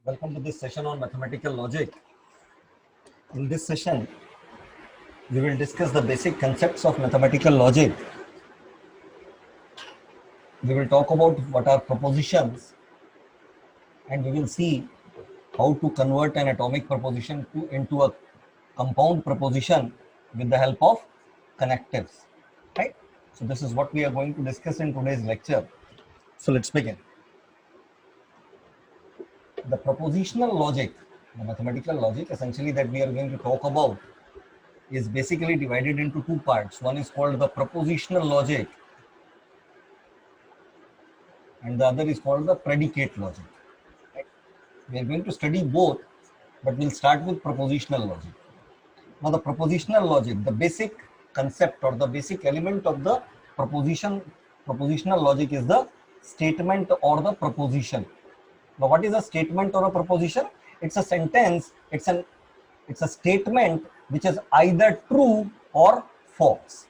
Welcome to this session on mathematical logic. In this session, we will discuss the basic concepts of mathematical logic. We will talk about what are propositions, and we will see how to convert an atomic proposition into a compound proposition with the help of connectives. Right? So this is what we are going to discuss in today's lecture. So let's begin. The propositional logic, the mathematical logic essentially that we are going to talk about is basically divided into two parts. One is called the propositional logic and the other is called the predicate logic. Right? We are going to study both, but we'll start with propositional logic. Now the propositional logic, the basic concept or the basic element of the propositional logic is the statement or the proposition. Now what is a statement or a proposition? It's a sentence, it's a statement which is either true or false.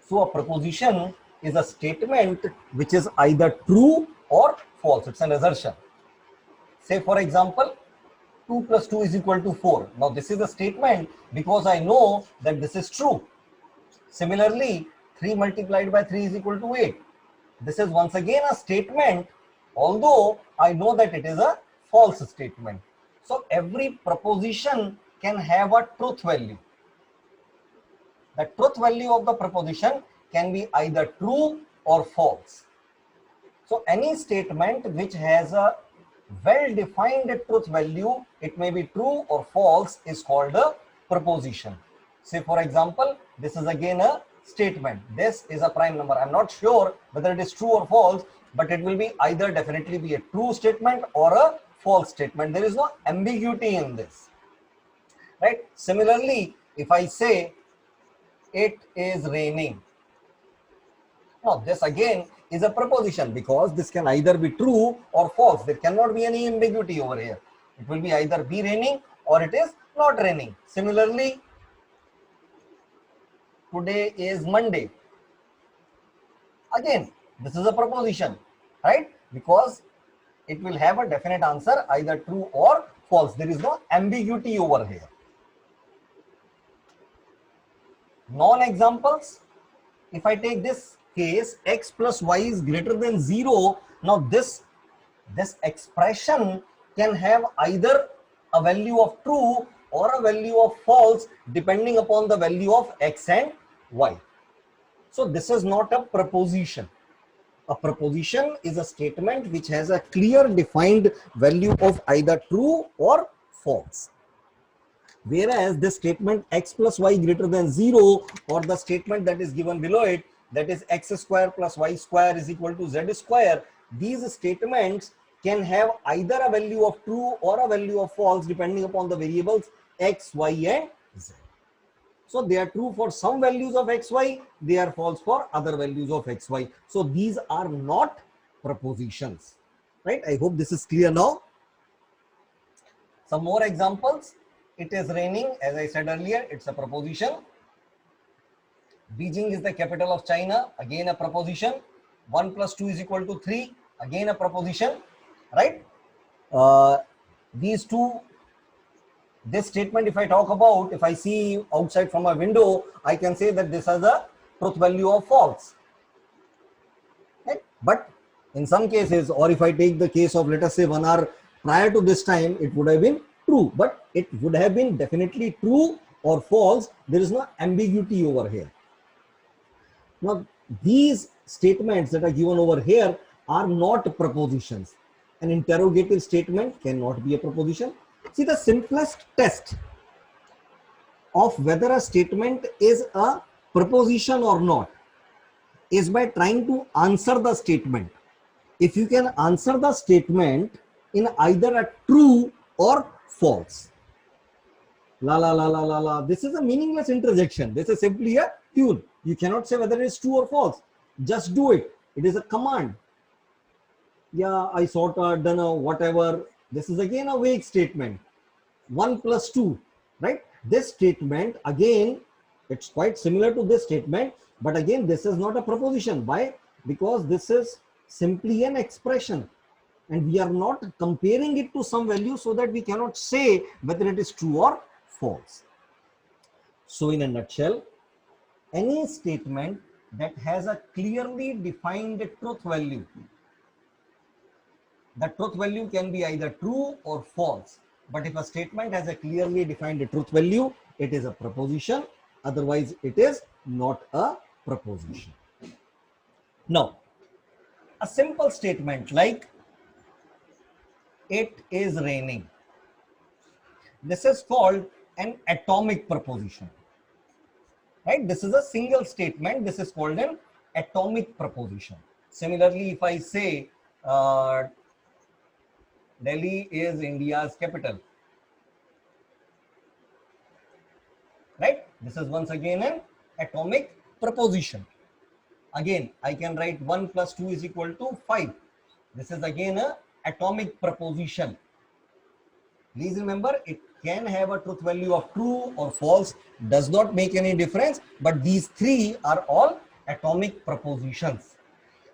So a proposition is a statement which is either true or false. It's an assertion. Say for example, 2 plus 2 is equal to 4. Now this is a statement because I know that this is true. Similarly, 3 multiplied by 3 is equal to 8. This is once again a statement, although I know that it is a false statement. So every proposition can have a truth value. The truth value of the proposition can be either true or false. So any statement which has a well-defined truth value, it may be true or false, is called a proposition. Say for example, this is again a statement. This is a prime number. I'm not sure whether it is true or false, but it will be either definitely be a true statement or a false statement. There is no ambiguity in this. Right? Similarly, if I say it is raining, now this again is a proposition because this can either be true or false. There cannot be any ambiguity over here. It will be either be raining or it is not raining. Similarly, today is Monday. Again, this is a proposition, right? Because it will have a definite answer, either true or false. There is no ambiguity over here. Non-examples, if I take this case, x plus y is greater than 0, now this expression can have either a value of true or a value of false depending upon the value of x and y. So this is not a proposition. A proposition is a statement which has a clear defined value of either true or false. Whereas the statement x plus y greater than 0 or the statement that is given below it, that is x square plus y square is equal to z square, these statements can have either a value of true or a value of false depending upon the variables x, y and z. So they are true for some values of x, y, they are false for other values of x, y. So these are not propositions, right? I hope this is clear now. Some more examples. It is raining, as I said earlier, it's a proposition. Beijing is the capital of China, again a proposition. 1 plus 2 is equal to 3, again a proposition, right? These two, this statement if I talk about, if I see outside from a window, I can say that this has a truth value of false. Right? But in some cases, or if I take the case of, let us say 1 hour prior to this time, it would have been true, but it would have been definitely true or false. There is no ambiguity over here. Now, these statements that are given over here are not propositions. An interrogative statement cannot be a proposition. See, the simplest test of whether a statement is a proposition or not is by trying to answer the statement. If you can answer the statement in either a true or false. La la la la la la. This is a meaningless interjection. This is simply a tune. You cannot say whether it is true or false. Just do it. It is a command. Yeah, I sort of done a whatever. This is again a vague statement. 1 plus 2, right? This statement again, it's quite similar to this statement, but again, this is not a proposition. Why? Because this is simply an expression. and we are not comparing it to some value, so that we cannot say whether it is true or false. So in a nutshell, any statement that has a clearly defined truth value, the truth value can be either true or false. But if a statement has a clearly defined truth value, it is a proposition. Otherwise, it is not a proposition. Now, a simple statement like it is raining, this is called an atomic proposition. Right? This is a single statement. This is called an atomic proposition. Similarly, if I say Delhi is India's capital, right? This is once again an atomic proposition. Again, I can write 1 plus 2 is equal to 5. This is again an atomic proposition. Please remember, it can have a truth value of true or false, does not make any difference, but these three are all atomic propositions.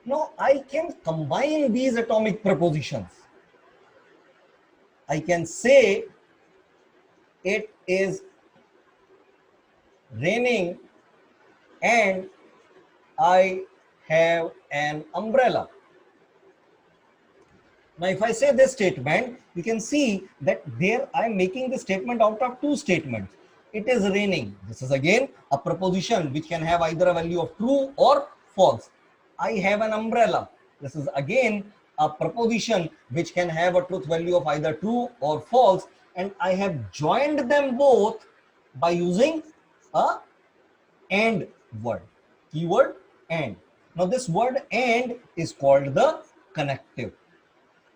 Now, I can combine these atomic propositions. I can say it is raining and I have an umbrella. Now, if I say this statement, you can see that there I am making the statement out of two statements. It is raining. This is again a proposition which can have either a value of true or false. I have an umbrella. This is again a proposition which can have a truth value of either true or false. And I have joined them both by using a AND word. Keyword AND. Now, this word AND is called the connective.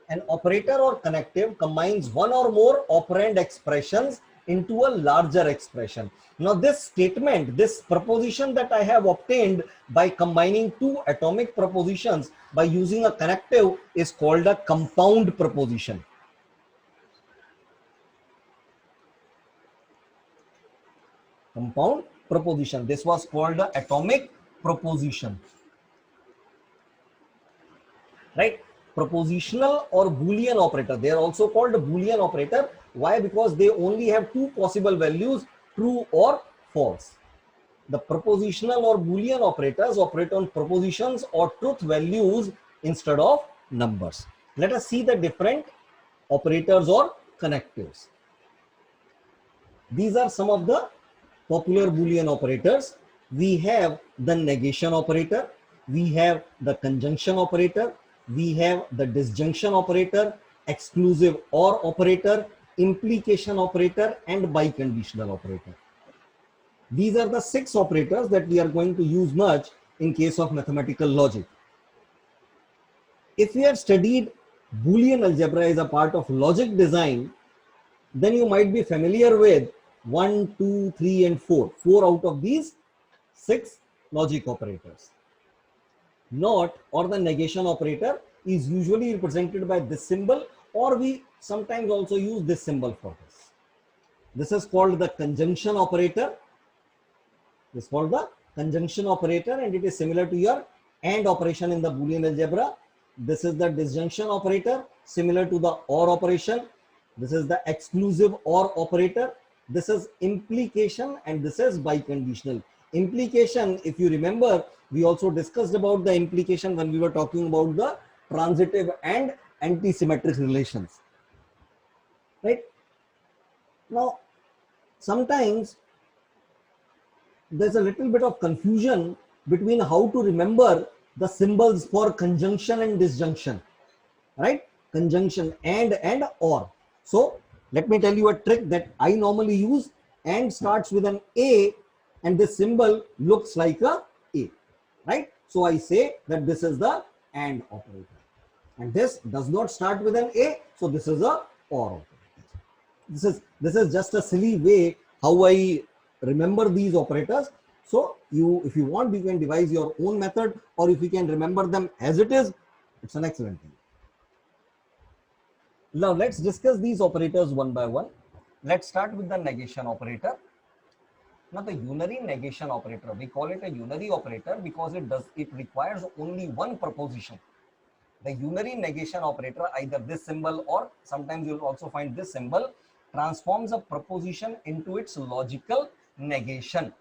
An operator or connective combines one or more operand expressions into a larger expression. Now, this statement, this proposition that I have obtained by combining two atomic propositions by using a connective is called a compound proposition. Compound proposition. This was called the atomic proposition. Right? Propositional or Boolean operator. They are also called Boolean operator. Why? Because they only have two possible values, true or false. The propositional or Boolean operators operate on propositions or truth values instead of numbers. Let us see the different operators or connectives. These are some of the popular Boolean operators. We have the negation operator, we have the conjunction operator, we have the disjunction operator, exclusive or operator, implication operator, and biconditional operator. These are the 6 operators that we are going to use much in case of mathematical logic. If we have studied Boolean algebra as a part of logic design, then you might be familiar with 1, 2, 3, and 4. 4 out of these 6 logic operators. Not or the negation operator is usually represented by this symbol, or we sometimes also use this symbol for this. This is called the conjunction operator. This is called the conjunction operator, and it is similar to your AND operation in the Boolean algebra. This is the disjunction operator, similar to the OR operation. This is the exclusive OR operator. This is implication, and this is biconditional. Implication, if you remember, we also discussed about the implication when we were talking about the transitive and anti-symmetric relations. Right? Now, sometimes there's a little bit of confusion between how to remember the symbols for conjunction and disjunction. Right? Conjunction and or. So, let me tell you a trick that I normally use. And starts with an A, and this symbol looks like a A, right? So I say that this is the AND operator, and this does not start with an A, so this is a OR operator. This is just a silly way how I remember these operators. So if you want, you can devise your own method, or if you can remember them as it is, it's an excellent thing. Now let's discuss these operators one by one. Let's start with the negation operator. Now the unary negation operator, we call it a unary operator because it requires only one proposition. The unary negation operator, either this symbol or sometimes you'll also find this symbol, transforms a proposition into its logical negation,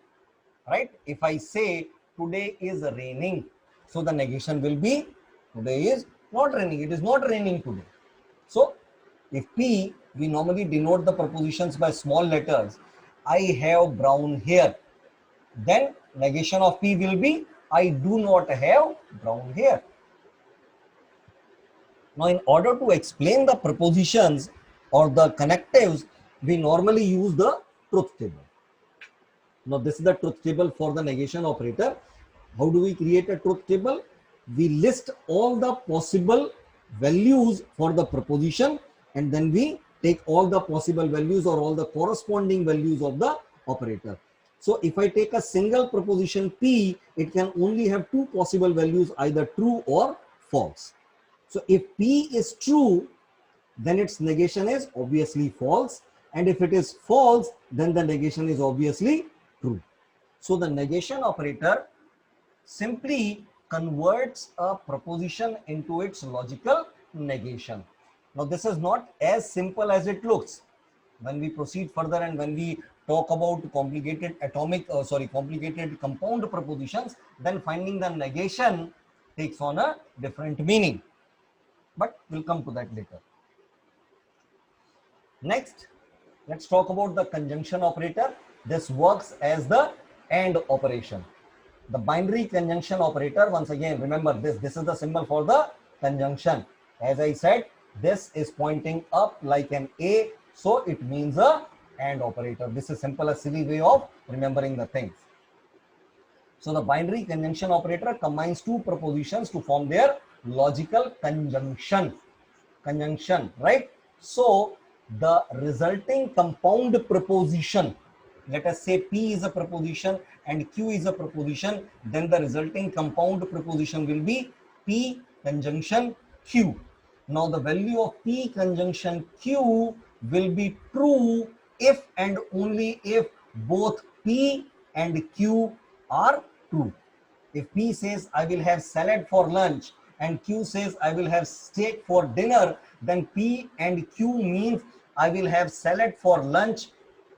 right? If I say today is raining, so the negation will be today is not raining, it is not raining today. So if P, we normally denote the propositions by small letters. I have brown hair. Then negation of P will be I do not have brown hair. Now, in order to explain the propositions or the connectives, we normally use the truth table. Now, this is the truth table for the negation operator. How do we create a truth table? We list all the possible values for the proposition, and then we take all the possible values or all the corresponding values of the operator. So if I take a single proposition P, it can only have two possible values, either true or false. So if P is true, then its negation is obviously false. And if it is false, then the negation is obviously true. So the negation operator simply converts a proposition into its logical negation. Now this is not as simple as it looks. When we proceed further and when we talk about complicated complicated compound propositions, then finding the negation takes on a different meaning. But we'll come to that later. Next, let's talk about the conjunction operator. This works as the AND operation. The binary conjunction operator, once again, remember this is the symbol for the conjunction. As I said, this is pointing up like an A, so it means a AND operator. This is simple, a silly way of remembering the things. So the binary conjunction operator combines two propositions to form their logical conjunction, right? So the resulting compound proposition, let us say P is a proposition and Q is a proposition, then the resulting compound proposition will be P conjunction Q. Now the value of P conjunction Q will be true if and only if both P and Q are true. If P says I will have salad for lunch and Q says I will have steak for dinner, then P and Q means I will have salad for lunch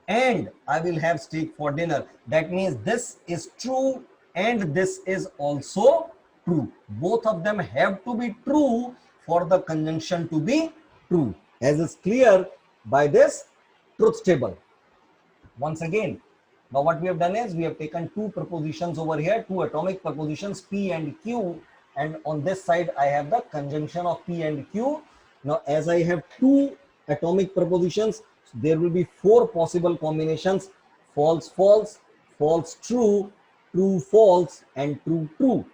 and I will have steak for dinner. That means this is true and this is also true. Both of them have to be true for the conjunction to be true, as is clear by this truth table. Once again, now what we have done is we have taken two propositions over here, two atomic propositions P and Q, and on this side I have the conjunction of P and Q. Now as I have two atomic propositions, there will be four possible combinations: false false, false true, true false, and true true,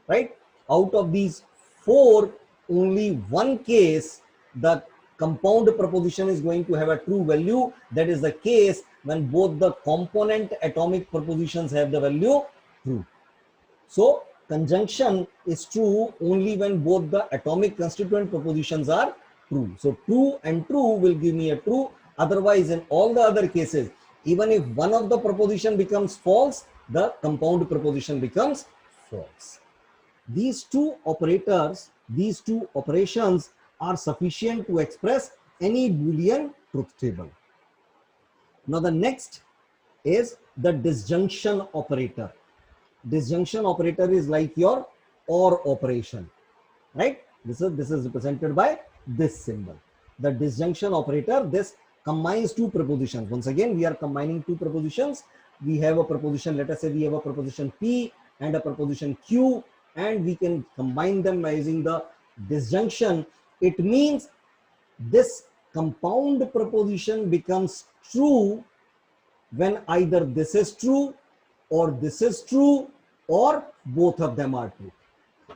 right? Out of these four, only one case the compound proposition is going to have a true value. That is the case when both the component atomic propositions have the value true. So conjunction is true only when both the atomic constituent propositions are true. So true and true will give me a true. Otherwise, in all the other cases, even if one of the proposition becomes false, the compound proposition becomes false. These two operators, these two operations are sufficient to express any Boolean truth table. Now the next is the disjunction operator. Disjunction operator is like your OR operation, right? This is represented by this symbol. The disjunction operator, this combines two propositions. Once again, we are combining two propositions. We have a proposition, let us say we have a proposition P and a proposition Q, and we can combine them by using the disjunction. It means this compound proposition becomes true when either this is true or this is true or both of them are true.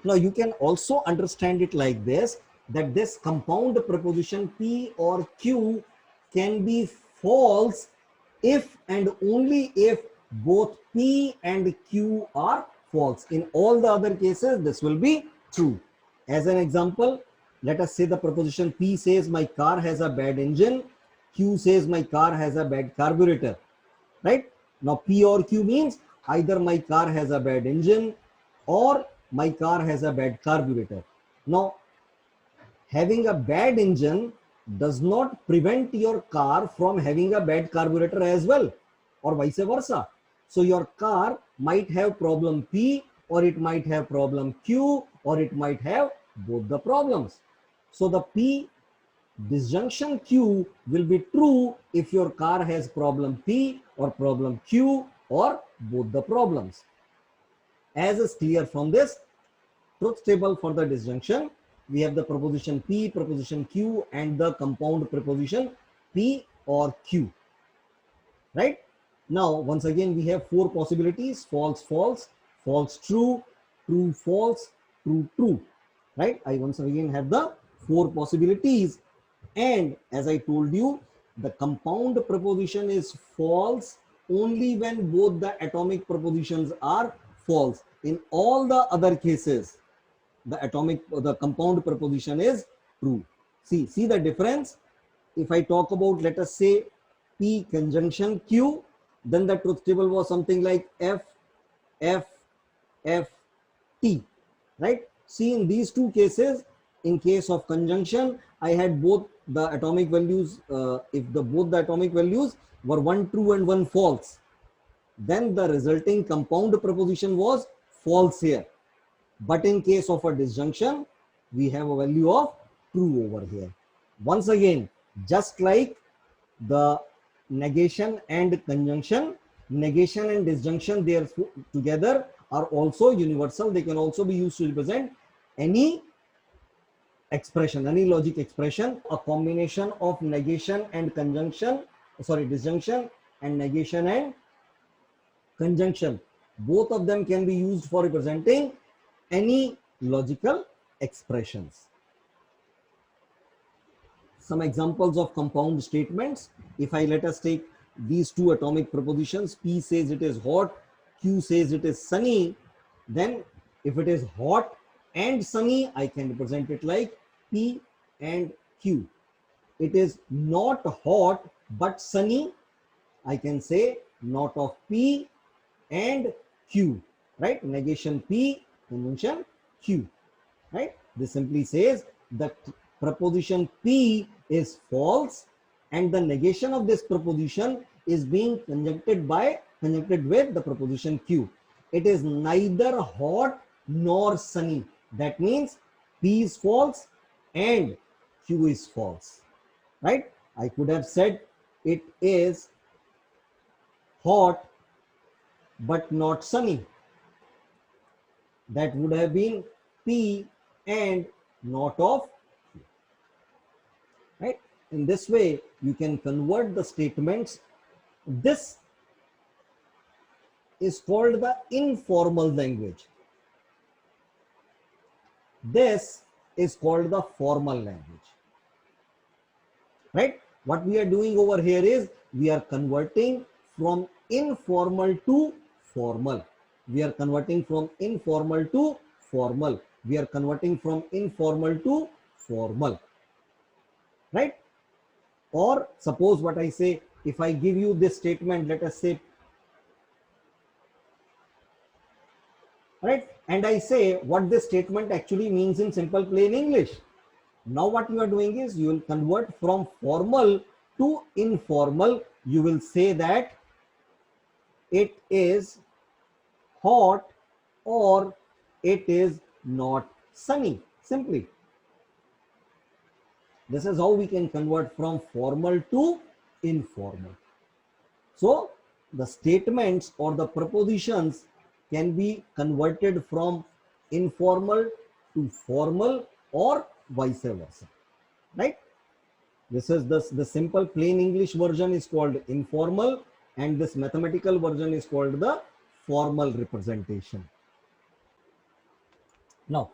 Now you can also understand it like this, that this compound proposition P or Q can be false if and only if both P and Q are false. In all the other cases, this will be true. As an example, let us say the proposition P says my car has a bad engine, Q says my car has a bad carburetor, right? Now P or Q means either my car has a bad engine or my car has a bad carburetor. Now having a bad engine does not prevent your car from having a bad carburetor as well, or vice versa. So your car might have problem P, or it might have problem Q, or it might have both the problems. So the P disjunction Q will be true if your car has problem P or problem Q or both the problems. As is clear from this truth table for the disjunction, we have the preposition P, preposition Q, and the compound preposition P or Q. Right? Now, once again, we have four possibilities: false, false, false, true, true, false, true, true. Right? I once again have the four possibilities. And as I told you, the compound preposition is false only when both the atomic prepositions are false. In all the other cases, the compound preposition is true. See the difference. If I talk about, let us say, P conjunction Q, then the truth table was something like F, F, F, T, right? See, in these two cases, in case of conjunction, I had both the atomic values. If both the atomic values were one true and one false, then the resulting compound preposition was false here. But in case of a disjunction, we have a value of true over here. Once again, just like the negation and conjunction, negation and disjunction, they are together, are also universal. They can also be used to represent any expression, any logic expression. A combination of negation and conjunction, disjunction, and negation and conjunction, both of them can be used for representing any logical expressions. Some examples of compound statements. If I let us take these two atomic prepositions, P says it is hot, Q says it is sunny, then if it is hot and sunny, I can represent it like P and Q. It is not hot but sunny, I can say not of P and Q, right? Negation P, conjunction Q, right? This simply says that preposition P is false and the negation of this preposition is being conjuncted with the preposition Q. It is neither hot nor sunny. That means P is false and Q is false, right? I could have said it is hot but not sunny. That would have been P and not of Q, right? In this way, you can convert the statements. This is called the informal language. This is called the formal language, right? What we are doing over here is we are converting from informal to formal. We are converting from informal to formal. We are converting from informal to formal, right? Or suppose what I say, if I give you this statement, let us say, right? And I say what this statement actually means in simple plain English. Now what you are doing is you will convert from formal to informal. You will say that it is hot or it is not sunny, simply. This is how we can convert from formal to informal. So the statements or the prepositions can be converted from informal to formal or vice versa, right? This is the simple plain English version is called informal, and this mathematical version is called the formal representation. Now,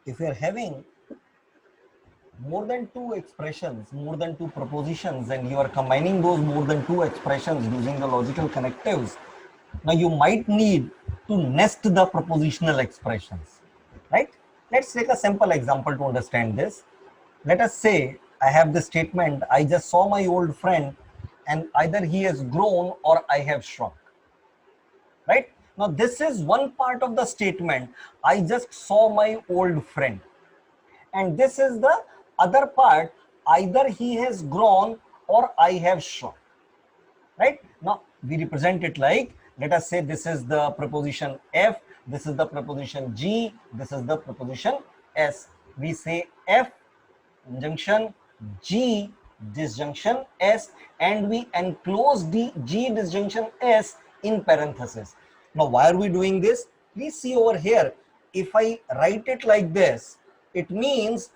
if we are having more than two expressions, more than two propositions, and you are combining those more than two expressions using the logical connectives, now you might need to nest the propositional expressions, right? Let's take a simple example to understand this. Let us say I have this statement, I just saw my old friend and either he has grown or I have shrunk, right? Now this is one part of the statement, I just saw my old friend. and this is the other part, either he has grown or I have shrunk. Right? Now we represent it like, let us say this is the preposition F, this is the preposition G, this is the preposition S. We say F conjunction G disjunction S, and we enclose the G disjunction S in parenthesis. Now why are we doing this? Please see over here. If I write it like this, it means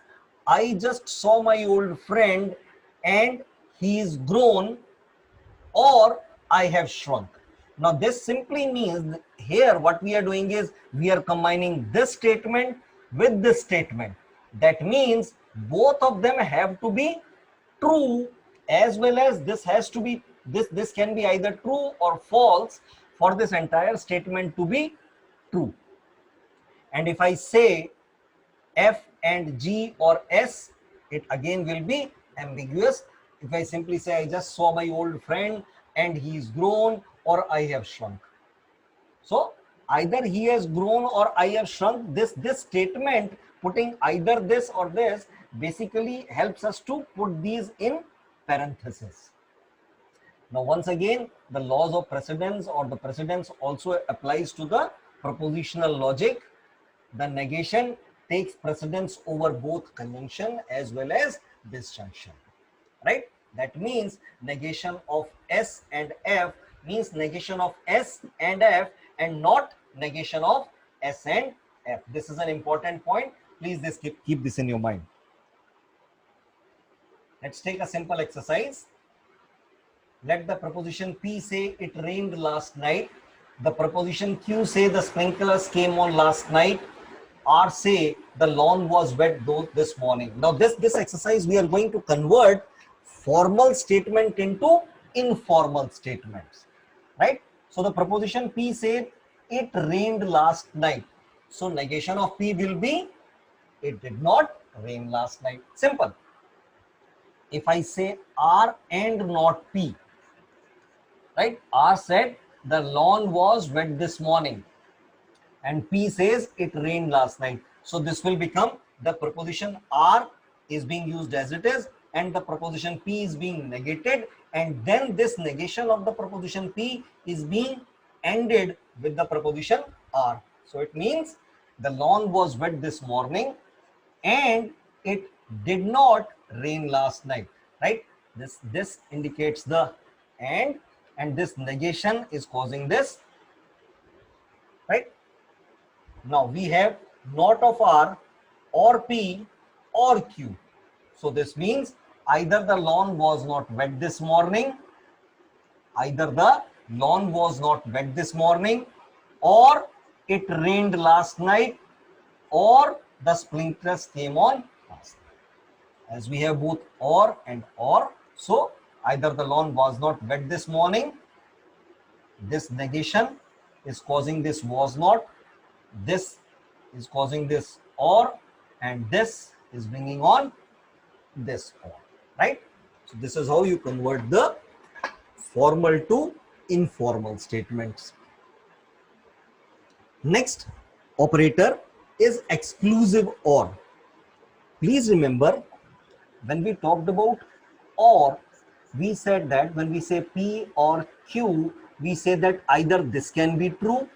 I just saw my old friend and he is grown or I have shrunk. Now this simply means here what we are doing is we are combining this statement with this statement. That means both of them have to be true, as well as this has to be, this can be either true or false for this entire statement to be true. And if I say F and G or S, it again will be ambiguous. If I simply say I just saw my old friend and he's grown or I have shrunk. So either he has grown or I have shrunk, this statement putting either this or this basically helps us to put these in parentheses. Now once again, the laws of precedence or the precedence also applies to the propositional logic. The negation takes precedence over both conjunction as well as disjunction, right? That means negation of S and F means negation of S and F and not negation of S and F. This is an important point. Please keep this in your mind. Let's take a simple exercise. Let the preposition P say it rained last night. The preposition Q say the sprinklers came on last night. R say the lawn was wet this morning. Now this exercise we are going to convert formal statement into informal statements, right? So the preposition P said it rained last night. So negation of P will be it did not rain last night. Simple. If I say R and not P, right? R said the lawn was wet this morning and P says it rained last night. So this will become the preposition R is being used as it is and the preposition P is being negated, and then this negation of the preposition P is being ended with the preposition R. So it means the lawn was wet this morning and it did not rain last night, right? This indicates the and this negation is causing this, right? Now we have not of R or P or Q. So this means either the lawn was not wet this morning, either the lawn was not wet this morning, or it rained last night, or the sprinklers came on last night. As we have both or and or, so either the lawn was not wet this morning, this negation is causing this was not, this is causing this or, and this is bringing on this or, right? So this is how you convert the formal to informal statements. Next operator is exclusive or. Please remember, when we talked about or, we said that when we say P or Q, we say that either this can be true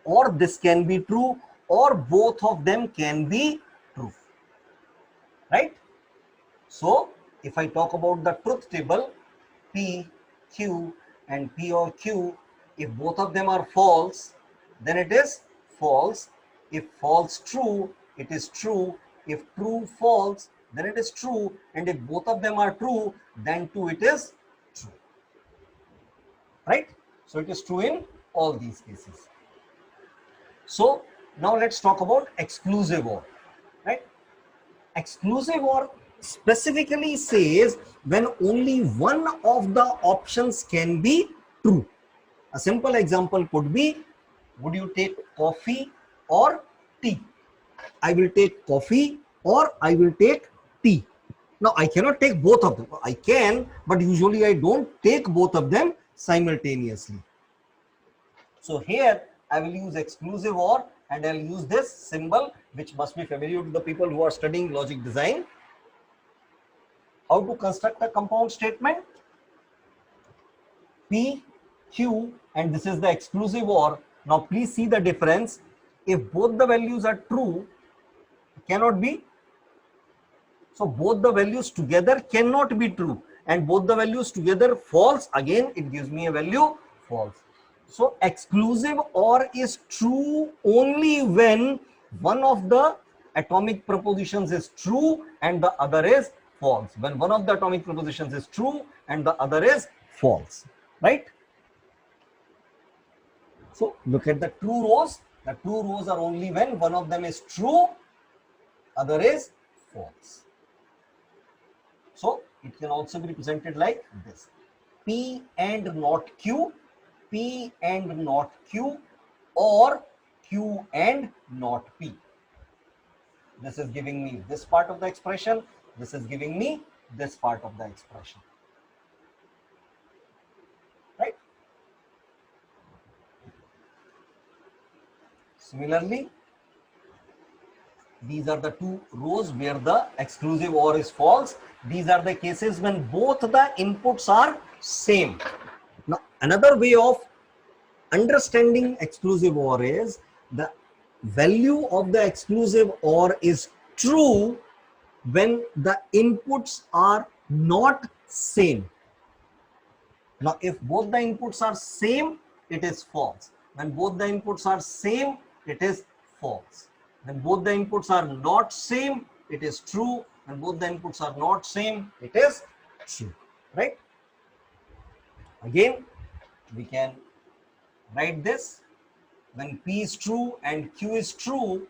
or this can be true or both of them can be true, right? So if I talk about the truth table, P, Q and P or Q, if both of them are false, then it is false. If false true, it is true. If true false, then it is true. And if both of them are true, then too it is true, right? So it is true in all these cases. So now let's talk about exclusive or, right? Exclusive or specifically says when only one of the options can be true. A simple example could be, would you take coffee or tea? I will take coffee or I will take tea. Now I cannot take both of them. I can, but usually I don't take both of them simultaneously. So here I will use exclusive or and I'll use this symbol, which must be familiar to the people who are studying logic design. How to construct a compound statement? P, Q, and this is the exclusive OR. Now please see the difference. If both the values are true, cannot be. So both the values together cannot be true, and both the values together false. Again, it gives me a value false. So exclusive OR is true only when one of the atomic propositions is true and the other is false. When one of the atomic propositions is true and the other is false, right? So look at the true rows. The true rows are only when one of them is true, other is false. So it can also be represented like this: P and not Q, P and not Q, or Q and not P. This is giving me this part of the expression. This is giving me this part of the expression. Right? Similarly, these are the two rows where the exclusive OR is false. These are the cases when both the inputs are same. Now, another way of understanding exclusive OR is the value of the exclusive OR is true when the inputs are not same. Now, if both the inputs are same, it is false. When both the inputs are same, it is false. When both the inputs are not same, it is true. When both the inputs are not same, it is true, right? Again, we can write this. When P is true and Q is true,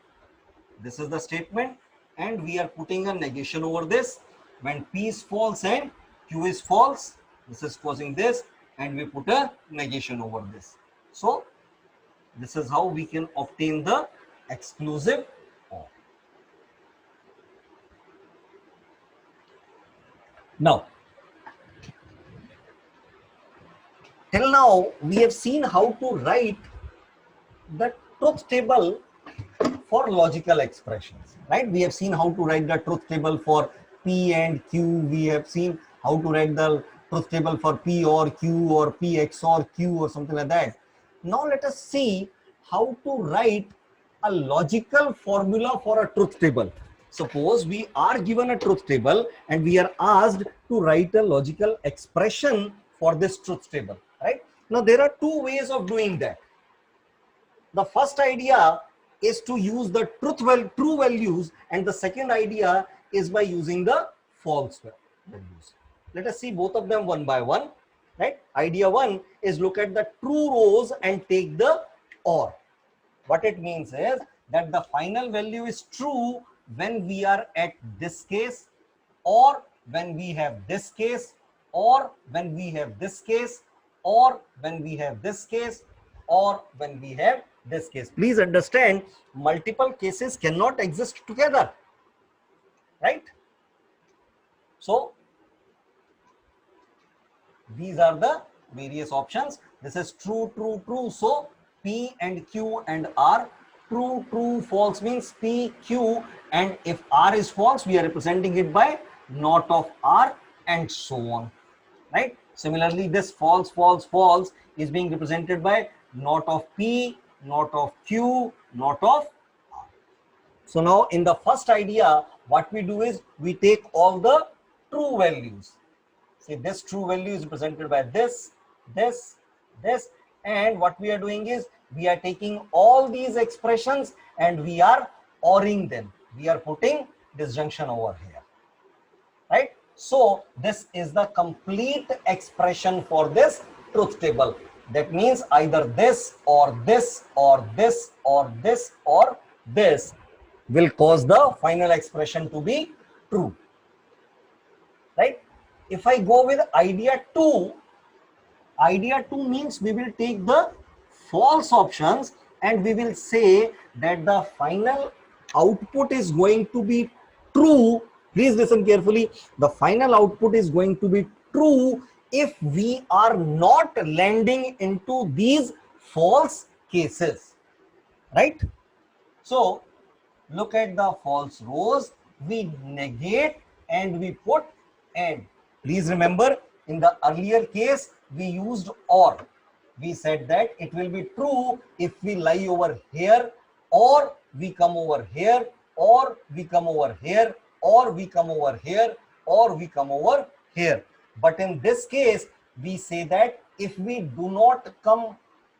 this is the statement, and we are putting a negation over this. When P is false and Q is false, this is causing this, and we put a negation over this. So this is how we can obtain the exclusive OR. Now, till now we have seen how to write the truth table for logical expressions, right? We have seen how to write the truth table for P and Q. We have seen how to write the truth table for P or Q or P XOR Q or something like that. Now let us see how to write a logical formula for a truth table. Suppose we are given a truth table and we are asked to write a logical expression for this truth table, right? Now there are two ways of doing that. The first idea is to use the true values, and the second idea is by using the false values. Let us see both of them one by one, right? Idea one is look at the true rows and take the OR. What it means is that the final value is true when we are at this case, or when we have this case, or when we have this case, or when we have this case, or when we have this case. Please understand, multiple cases cannot exist together, right? So these are the various options. This is true, true, true. So P and Q and R. True, true, false means P, Q, and if R is false, we are representing it by not of R, and so on, right? Similarly, this false, false, false is being represented by not of P, not of Q, not of R. So now in the first idea, what we do is we take all the true values. See, this true value is represented by this, this, this, and what we are doing is we are taking all these expressions and we are ORing them. We are putting disjunction over here, right? So this is the complete expression for this truth table. That means either this or this or this or this or this will cause the final expression to be true, right? If I go with idea 2, idea 2 means we will take the false options and we will say that the final output is going to be true. Please listen carefully. The final output is going to be true if we are not landing into these false cases, right? So look at the false rows. We negate and we put and. Please remember, in the earlier case, we used or. We said that it will be true if we lie over here, or we come over here, or we come over here, or we come over here, or we come over here. But in this case, we say that if we do not come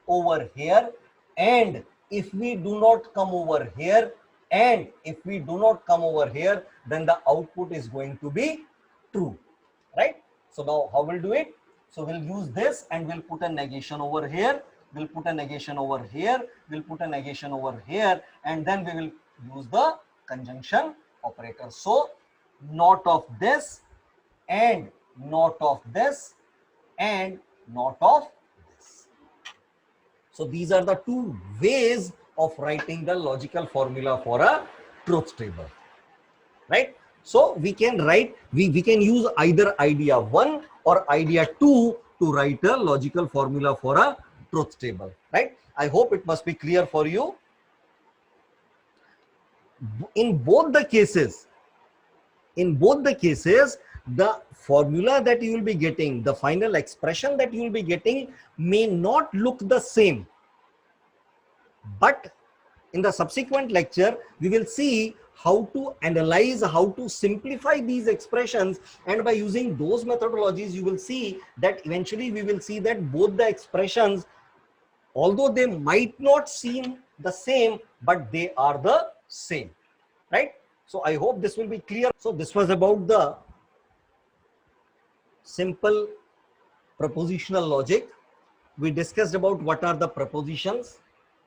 over here, and if we do not come over here, and if we do not come over here, then the output is going to be true, right? So now how we'll do it? So we'll use this and we'll put a negation over here, we'll put a negation over here, we'll put a negation over here, and then we will use the conjunction operator. So not of this and not of this and not of this. So these are the two ways of writing the logical formula for a truth table, right? So we can write, we can use either idea 1 or idea 2 to write a logical formula for a truth table, right? I hope it must be clear for you. In both the cases, the formula that you will be getting, the final expression that you will be getting may not look the same. But in the subsequent lecture, we will see how to analyze, how to simplify these expressions, and by using those methodologies, you will see that eventually we will see that both the expressions, although they might not seem the same, but they are the same, right? So I hope this will be clear. So this was about the simple propositional logic. We discussed about what are the propositions,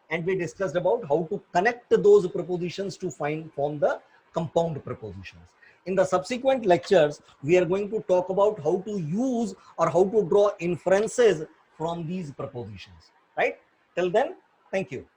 and we discussed about how to connect those propositions to form the compound propositions. In the subsequent lectures, we are going to talk about how to use or how to draw inferences from these propositions, right? Till then, thank you.